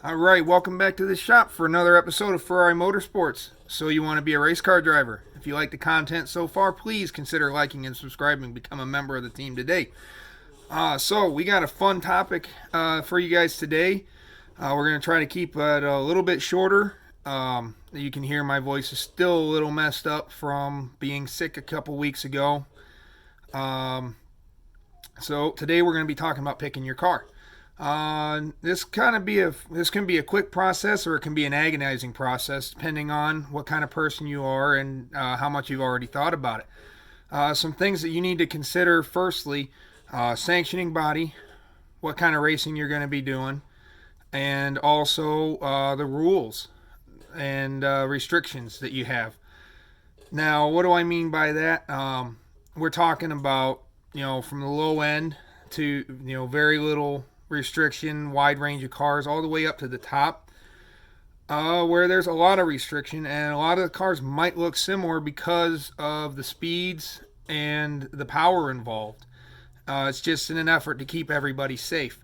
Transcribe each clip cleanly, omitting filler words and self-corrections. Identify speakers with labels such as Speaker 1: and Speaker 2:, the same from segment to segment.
Speaker 1: All right, welcome back to the shop for another episode of Ferrari Motorsports. So you want to be a race car driver? If you like the content so far, please consider liking and subscribing and become a member of the team today. So we got a fun topic for you guys today. We're going to try to keep it a little bit shorter. You can hear my voice is still a little messed up from being sick a couple weeks ago. So today we're going to be talking about picking your car. This can be a quick process, or it can be an agonizing process depending on what kind of person you are and how much you've already thought about it. Some things that you need to consider: firstly, sanctioning body, what kind of racing you're going to be doing, and also the rules and restrictions that you have. Now, what do I mean by that? We're talking about, from the low end to, very little restriction, wide range of cars, all the way up to the top, where there's a lot of restriction, and a lot of the cars might look similar because of the speeds and the power involved. It's just in an effort to keep everybody safe.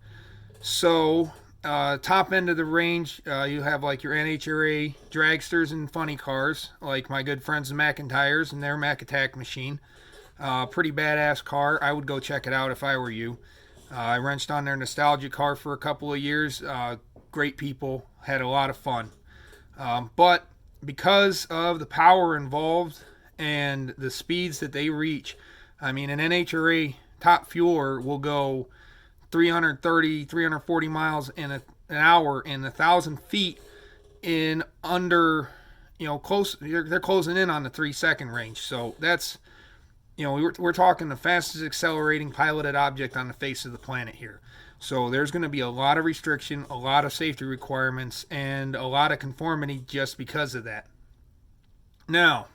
Speaker 1: So, top end of the range, you have like your NHRA dragsters and funny cars, like my good friends the McIntyres and their Mac Attack machine. Pretty badass car. I would go check it out if I were you. I wrenched on their nostalgia car for a couple of years. Great people, had a lot of fun. But because of the power involved and the speeds that they reach, I mean, an NHRA top fueler will go 330, 340 miles in an hour in 1,000 feet in under, close. They're closing in on the 3-second range. So that's, we're talking the fastest accelerating piloted object on the face of the planet here. So there's going to be a lot of restriction, a lot of safety requirements, and a lot of conformity just because of that. Now,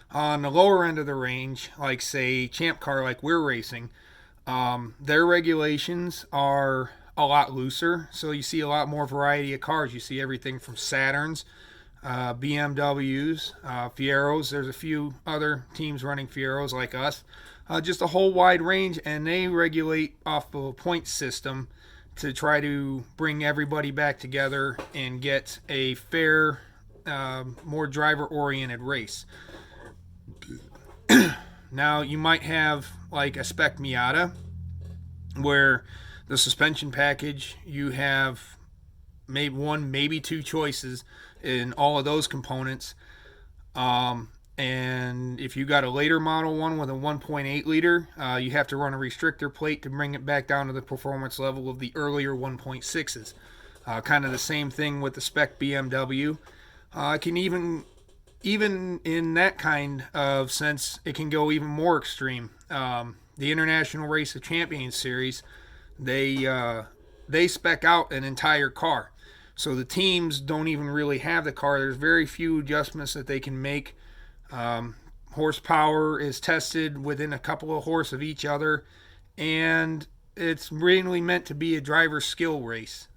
Speaker 1: on the lower end of the range, like say Champ Car, like we're racing, their regulations are a lot looser. So you see a lot more variety of cars. You see everything from Saturns, BMWs, Fieros. There's a few other teams running Fieros like us. Just a whole wide range, and they regulate off of a point system to try to bring everybody back together and get a fair, more driver-oriented race. Now, you might have like a Spec Miata, where the suspension package, you have maybe one, maybe two choices in all of those components. And if you got a later model one with a 1.8 liter, you have to run a restrictor plate to bring it back down to the performance level of the earlier 1.6s. Kind of the same thing with the spec BMW. It can even in that kind of sense, it can go even more extreme. The International Race of Champions series, they spec out an entire car. So the teams don't even really have the car. There's very few adjustments that they can make. Horsepower is tested within a couple of horse of each other, and it's really meant to be a driver's skill race.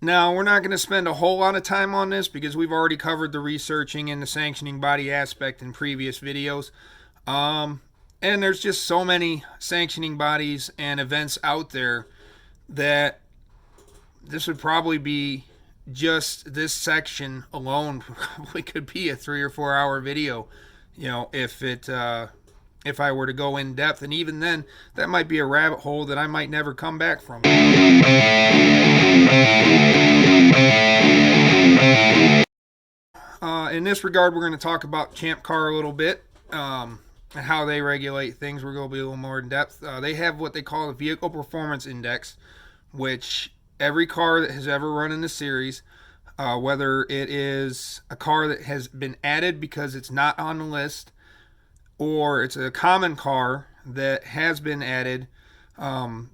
Speaker 1: Now, we're not going to spend a whole lot of time on this because we've already covered the researching and the sanctioning body aspect in previous videos. And there's just so many sanctioning bodies and events out there that this would probably be, just this section alone probably could be a 3 or 4 hour video, if I were to go in depth. And even then, that might be a rabbit hole that I might never come back from. In this regard, we're going to talk about Champ Car a little bit, and how they regulate things. We're going to be a little more in depth. They have what they call the Vehicle Performance Index, which every car that has ever run in the series, whether it is a car that has been added because it's not on the list, or it's a common car that has been added,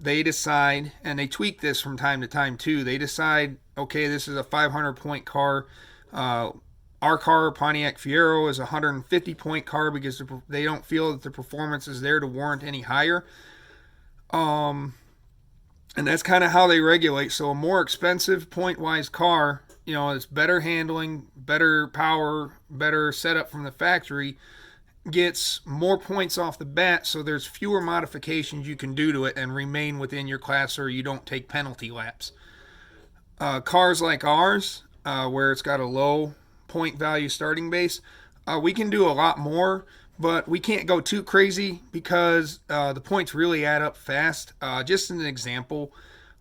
Speaker 1: they decide, and they tweak this from time to time too, they decide, okay, this is a 500-point car. Our car, Pontiac Fiero, is a 150-point car because they don't feel that the performance is there to warrant any higher. And that's kind of how they regulate. So a more expensive point-wise car, it's better handling, better power, better setup from the factory, gets more points off the bat, so there's fewer modifications you can do to it and remain within your class, or you don't take penalty laps. Cars like ours, where it's got a low point value starting base, we can do a lot more, but we can't go too crazy because the points really add up fast. Just an example,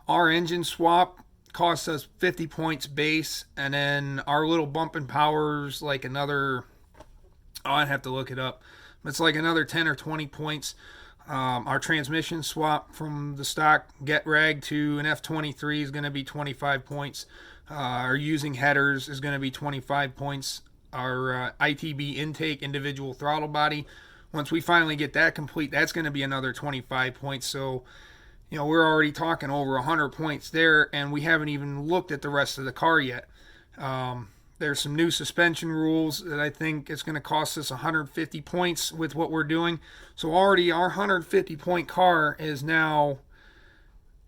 Speaker 1: our engine swap costs us 50 points base, and then our little bump and powers like another, oh, I'd have to look it up. It's like another 10 or 20 points. Our transmission swap from the stock Get Rag to an F23 is going to be 25 points. Our using headers is going to be 25 points. Our ITB intake, individual throttle body, once we finally get that complete, that's going to be another 25 points. So, we're already talking over 100 points there, and we haven't even looked at the rest of the car yet. There's some new suspension rules that I think it's going to cost us 150 points with what we're doing. So already our 150 point car is now,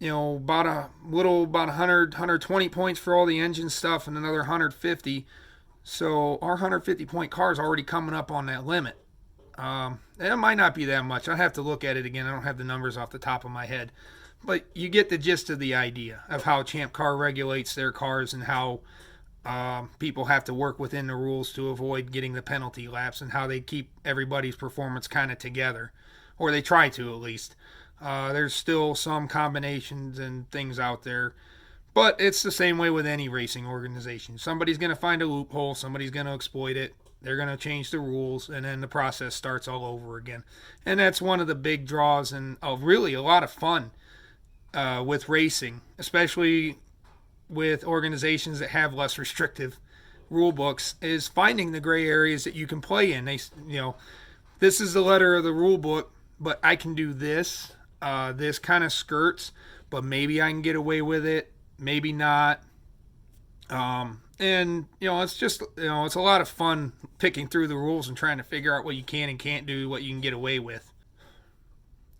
Speaker 1: about 100, 120 points for all the engine stuff and another 150. So our 150 point car is already coming up on that limit. It might not be that much. I'll have to look at it again. I don't have the numbers off the top of my head. But you get the gist of the idea of how Champ Car regulates their cars and how people have to work within the rules to avoid getting the penalty laps, and how they keep everybody's performance kind of together, or they try to at least. There's still some combinations and things out there, but it's the same way with any racing organization. Somebody's going to find a loophole, somebody's going to exploit it, they're going to change the rules, and then the process starts all over again. And that's one of the big draws and really a lot of fun with racing, especially with organizations that have less restrictive rule books, is finding the gray areas that you can play in. This is the letter of the rule book, but I can do this. This kind of skirts, but maybe I can get away with it, maybe not. It's just, it's a lot of fun picking through the rules and trying to figure out what you can and can't do, what you can get away with.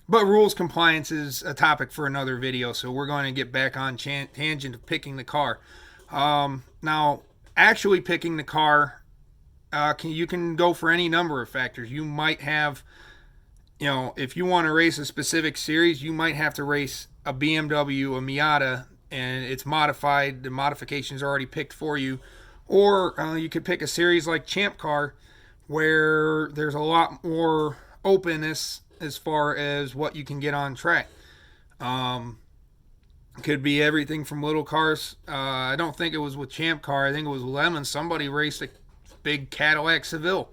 Speaker 1: But rules compliance is a topic for another video, so we're going to get back on tangent of picking the car. Now, actually picking the car, you can go for any number of factors. You might have, if you want to race a specific series, you might have to race a BMW, a Miata, and it's modified. The modifications are already picked for you. Or you could pick a series like Champ Car, where there's a lot more openness as far as what you can get on track. Could be everything from little cars. I don't think it was with Champ Car. I think it was Lemon. Somebody raced a big Cadillac Seville.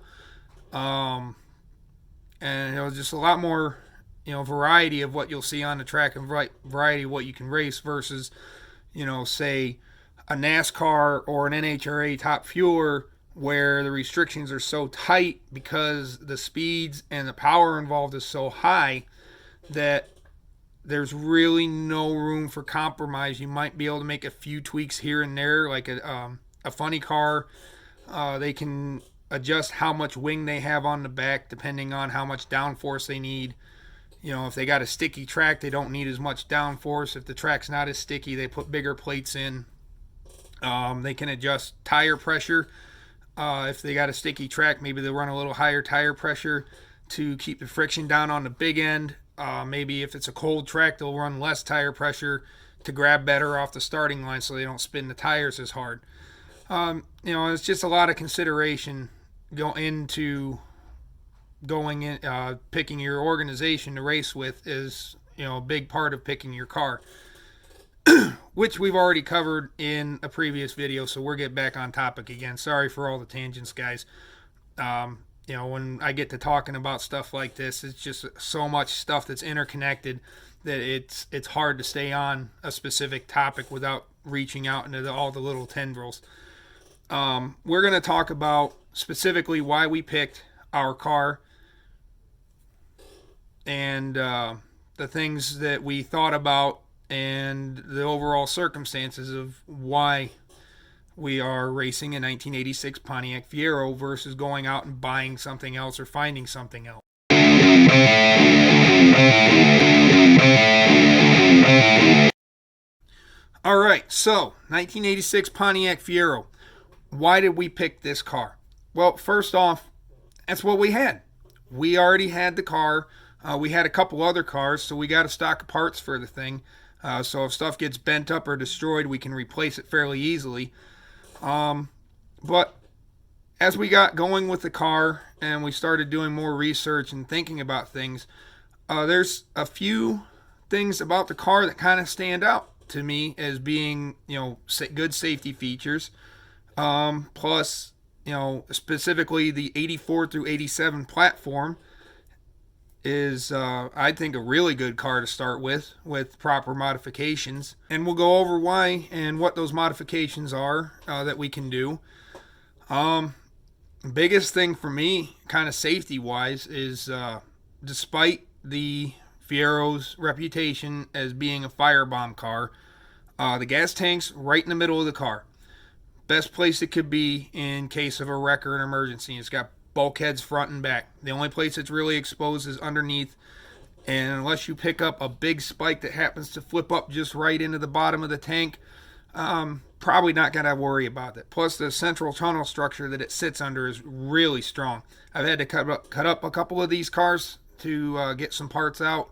Speaker 1: And it was just a lot more, variety of what you'll see on the track and variety of what you can race versus, say a NASCAR or an NHRA top fueler, where the restrictions are so tight because the speeds and the power involved is so high that there's really no room for compromise. You might be able to make a few tweaks here and there, like a funny car. They can adjust how much wing they have on the back depending on how much downforce they need. If they got a sticky track, they don't need as much downforce. If the track's not as sticky, they put bigger plates in. They can adjust tire pressure. If they got a sticky track, maybe they'll run a little higher tire pressure to keep the friction down on the big end. Maybe if it's a cold track, they'll run less tire pressure to grab better off the starting line so they don't spin the tires as hard. It's just a lot of consideration picking your organization to race with is, a big part of picking your car. Which we've already covered in a previous video, so we'll get back on topic again. Sorry for all the tangents, guys. When I get to talking about stuff like this, it's just so much stuff that's interconnected that it's hard to stay on a specific topic without reaching out into all the little tendrils. We're going to talk about specifically why we picked our car and the things that we thought about and the overall circumstances of why we are racing a 1986 Pontiac Fiero versus going out and buying something else or finding something else. All right, so 1986 Pontiac Fiero. Why did we pick this car? Well, first off, that's what we had. We already had the car. We had a couple other cars, so we got a stock of parts for the thing. So if stuff gets bent up or destroyed, we can replace it fairly easily. But as we got going with the car and we started doing more research and thinking about things, there's a few things about the car that kind of stand out to me as being, good safety features. Plus, specifically the 84 through 87 platform is, I think, a really good car to start with proper modifications. And we'll go over why and what those modifications are that we can do. Biggest thing for me, kind of safety wise, is despite the Fiero's reputation as being a firebomb car, the gas tank's right in the middle of the car. Best place it could be in case of a wreck or an emergency. It's got bulkheads front and back. The only place it's really exposed is underneath, and unless you pick up a big spike that happens to flip up just right into the bottom of the tank, probably not going to worry about it. Plus, the central tunnel structure that it sits under is really strong. I've had to cut up a couple of these cars to get some parts out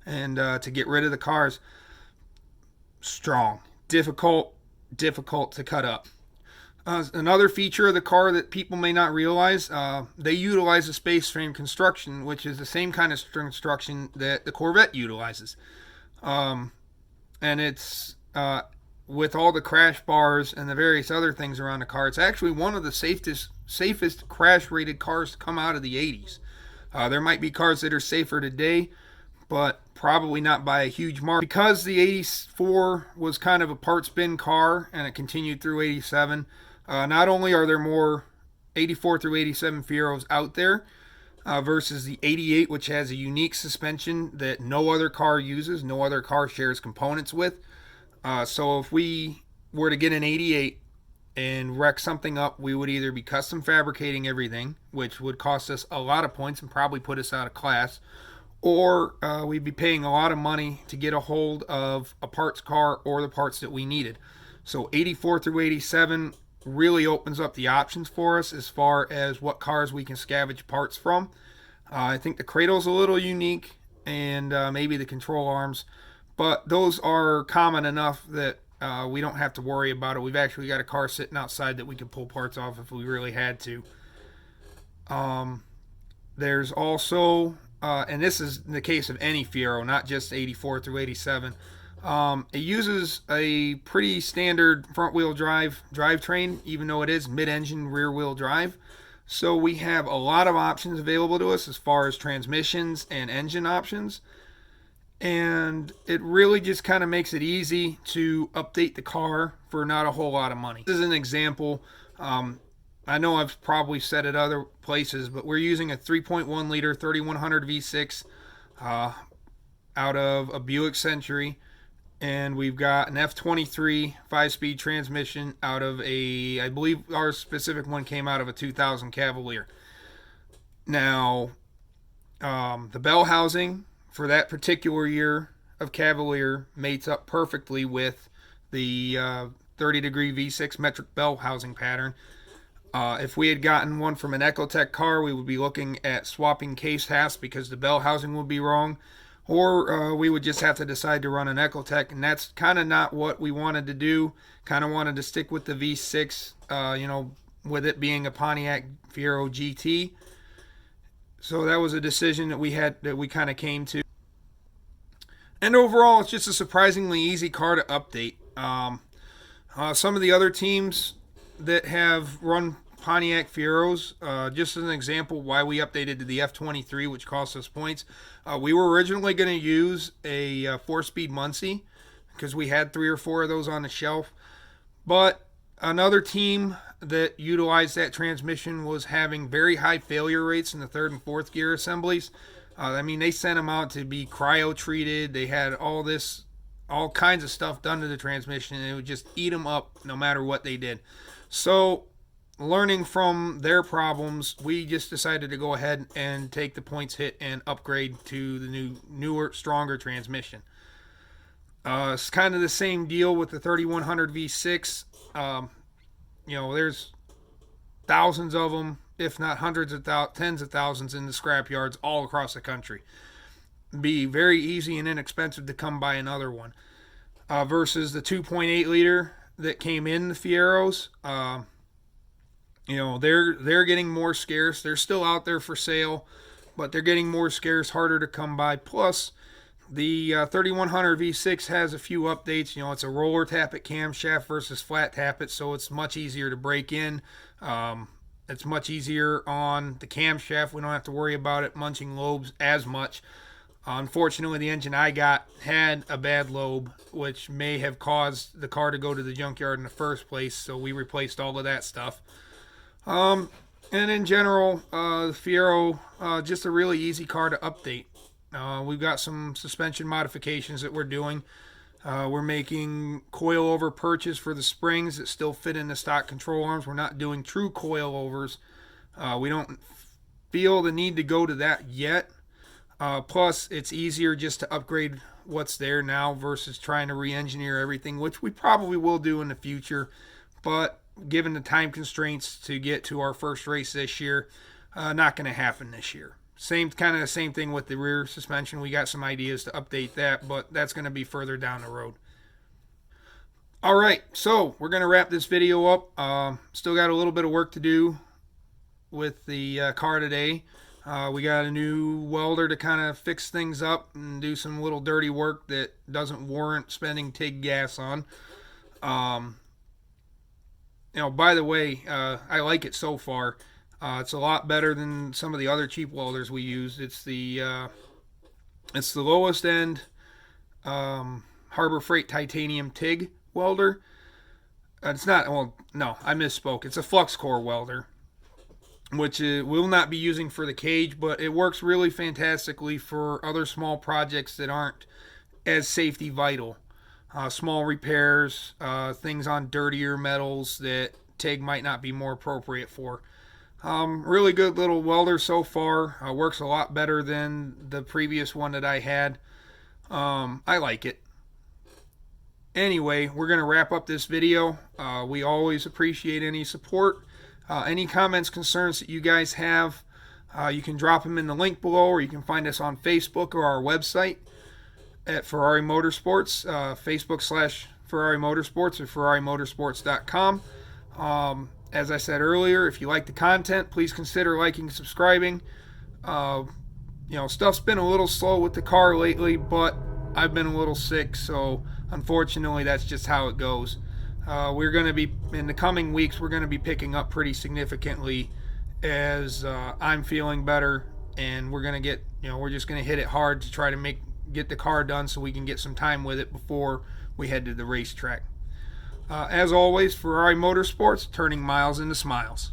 Speaker 1: and to get rid of the cars. Strong. Difficult to cut up. Another feature of the car that people may not realize, they utilize a space frame construction, which is the same kind of construction that the Corvette utilizes. And it's with all the crash bars and the various other things around the car, it's actually one of the safest crash rated cars to come out of the 80s. There might be cars that are safer today, but probably not by a huge margin. Because the 84 was kind of a parts bin car and it continued through 87, not only are there more 84 through 87 Fieros out there versus the 88, which has a unique suspension that no other car uses, no other car shares components with. So if we were to get an 88 and wreck something up, we would either be custom fabricating everything, which would cost us a lot of points and probably put us out of class, or we'd be paying a lot of money to get a hold of a parts car or the parts that we needed. So 84 through 87 really opens up the options for us as far as what cars we can scavenge parts from. I think the cradle's a little unique, and maybe the control arms, but those are common enough that we don't have to worry about it. We've actually got a car sitting outside that we could pull parts off if we really had to. There's also, and this is the case of any Fiero, not just 84 through 87, it uses a pretty standard front-wheel drive drivetrain, even though it is mid-engine rear-wheel drive. So we have a lot of options available to us as far as transmissions and engine options. And it really just kind of makes it easy to update the car for not a whole lot of money. This is an example. I know I've probably said it other places, but we're using a 3.1 liter 3100 V6 out of a Buick Century. And we've got an F23 5-speed transmission out of a, I believe our specific one came out of a 2000 Cavalier. Now, the bell housing for that particular year of Cavalier mates up perfectly with the 30-degree V6 metric bell housing pattern. If we had gotten one from an Ecotec car, we would be looking at swapping case halves because the bell housing would be wrong. Or we would just have to decide to run an Ecotec, and that's kind of not what we wanted to do. Kind of wanted to stick with the V6, with it being a Pontiac Fiero GT. So that was a decision that we kind of came to. And overall, it's just a surprisingly easy car to update. Some of the other teams that have run Pontiac Fieros, just as an example why we updated to the F23, which cost us points. We were originally going to use a 4-speed Muncie because we had 3 or 4 of those on the shelf. But another team that utilized that transmission was having very high failure rates in the 3rd and 4th gear assemblies. They sent them out to be cryo-treated. They had all kinds of stuff done to the transmission, and it would just eat them up no matter what they did. So, learning from their problems, we just decided to go ahead and take the points hit and upgrade to the newer, stronger transmission. It's kind of the same deal with the 3100 V6. There's thousands of them, if not hundreds of tens of thousands in the scrap yards all across the country. It'd be very easy and inexpensive to come by another one. versus the 2.8 liter that came in the Fieros. They're getting more scarce. They're still out there for sale, but they're getting more scarce, harder to come by. Plus, the 3100 V6 has a few updates. It's a roller tappet camshaft versus flat tappet, so it's much easier to break in. It's much easier on the camshaft. We don't have to worry about it munching lobes as much. Unfortunately, the engine I got had a bad lobe, which may have caused the car to go to the junkyard in the first place, so we replaced all of that stuff. And in general, the Fiero, just a really easy car to update. We've got some suspension modifications that we're doing. We're making coilover perches for the springs that still fit in the stock control arms. We're not doing true coilovers. We don't feel the need to go to that yet. Plus, it's easier just to upgrade what's there now versus trying to re-engineer everything, which we probably will do in the future. But given the time constraints to get to our first race this year, not going to happen this year. Same thing with the rear suspension. We got some ideas to update that, but that's going to be further down the road. All right, so we're going to wrap this video up. Still got a little bit of work to do with the car today. We got a new welder to kind of fix things up and do some little dirty work that doesn't warrant spending TIG gas on. By the way, I like it so far. It's a lot better than some of the other cheap welders we use. It's the lowest end Harbor Freight titanium TIG welder. It's not, well, no, I misspoke. It's a flux core welder, which we'll not be using for the cage, but it works really fantastically for other small projects that aren't as safety vital. Small repairs, things on dirtier metals that TIG might not be more appropriate for. Really good little welder so far. Works a lot better than the previous one that I had. I like it. Anyway, we're going to wrap up this video. We always appreciate any support. Any comments, concerns that you guys have, you can drop them in the link below, or you can find us on Facebook or our website at Ferrari Motorsports, Facebook/Ferrari Motorsports or FerrariMotorsports.com. As I said earlier, if you like the content, please consider liking and subscribing. Stuff's been a little slow with the car lately, but I've been a little sick, so unfortunately that's just how it goes. We're going to be, in the coming weeks, we're going to be picking up pretty significantly as I'm feeling better, and we're going to get, we're just going to hit it hard to try to get the car done so we can get some time with it before we head to the racetrack. As always, Ferrari Motorsports, turning miles into smiles.